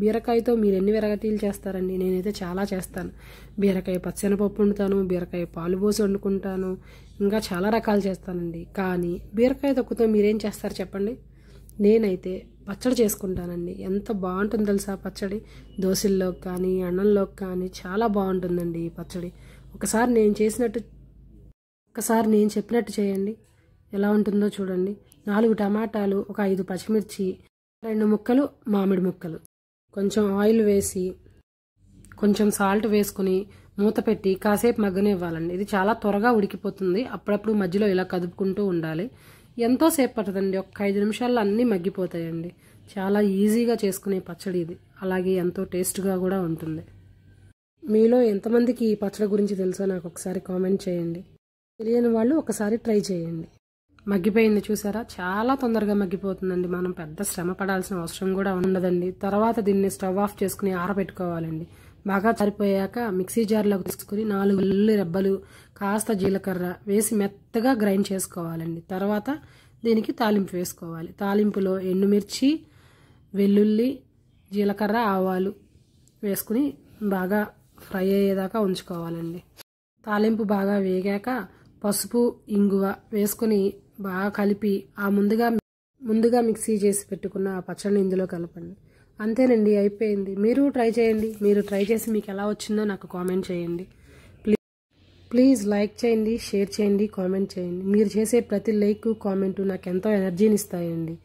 బీరకాయతో మీరు ఎన్ని వెరైటీలు చేస్తారండి? నేనైతే చాలా చేస్తాను. బీరకాయ పచ్చెనపప్పు వండుతాను, బీరకాయ పాలు పోసి వండుకుంటాను, ఇంకా చాలా రకాలు చేస్తానండి. కానీ బీరకాయ తొక్కుతో మీరేం చేస్తారు చెప్పండి? నేనైతే పచ్చడి చేసుకుంటానండి. ఎంత బాగుంటుందో తెలుసా పచ్చడి? దోశల్లోకి కానీ అన్నంలోకి కానీ చాలా బాగుంటుందండి ఈ పచ్చడి. ఒకసారి నేను చెప్పినట్టు చేయండి, ఎలా ఉంటుందో చూడండి. 4 టమాటాలు, ఒక 5 పచ్చిమిర్చి, 2 ముక్కలు మామిడి ముక్కలు, కొంచెం ఆయిల్ వేసి కొంచెం సాల్ట్ వేసుకుని మూత పెట్టి కాసేపు మగ్గనివ్వాలండి. ఇది చాలా త్వరగా ఉడికిపోతుంది. అప్పుడప్పుడు మధ్యలో ఇలా కదుపుకుంటూ ఉండాలి. ఎంతో సేపు పట్టదండి, ఒక 5 నిమిషాల్లో అన్నీ మగ్గిపోతాయండి. చాలా ఈజీగా చేసుకునే పచ్చడి ఇది. అలాగే ఎంతో టేస్ట్గా కూడా ఉంటుంది. మీలో ఎంతమందికి ఈ పచ్చడి గురించి తెలుసో నాకు ఒకసారి కామెంట్ చేయండి. తెలియని వాళ్ళు ఒకసారి ట్రై చేయండి. మగ్గిపోయింది చూసారా? చాలా తొందరగా మగ్గిపోతుందండి. మనం పెద్ద శ్రమ పడాల్సిన అవసరం కూడా ఉండదండి. తర్వాత దీన్ని స్టవ్ ఆఫ్ చేసుకుని ఆరబెట్టుకోవాలండి. బాగా చరిపోయాక మిక్సీ జార్లోకి తీసుకుని 4 వెల్లుల్లి రెబ్బలు, కాస్త జీలకర్ర వేసి మెత్తగా గ్రైండ్ చేసుకోవాలండి. తర్వాత దీనికి తాలింపు వేసుకోవాలి. తాలింపులో ఎండుమిర్చి, వెల్లుల్లి, జీలకర్ర, ఆవాలు వేసుకుని బాగా ఫ్రై అయ్యేదాకా ఉంచుకోవాలండి. తాలింపు బాగా వేగాక పసుపు, ఇంగువ వేసుకుని బాగా కలిపి ఆ ముందుగా మిక్సీ చేసి పెట్టుకున్న ఆ పచ్చడిని ఇందులో కలపండి. అంతేనండి, అయిపోయింది. మీరు ట్రై చేయండి. మీరు ట్రై చేసి మీకు ఎలా వచ్చిందో నాకు కామెంట్ చేయండి. ప్లీజ్ లైక్ చేయండి, షేర్ చేయండి, కామెంట్ చేయండి. మీరు చేసే ప్రతి లైక్, కామెంటు నాకు ఎంతో ఎనర్జీని ఇస్తాయండి.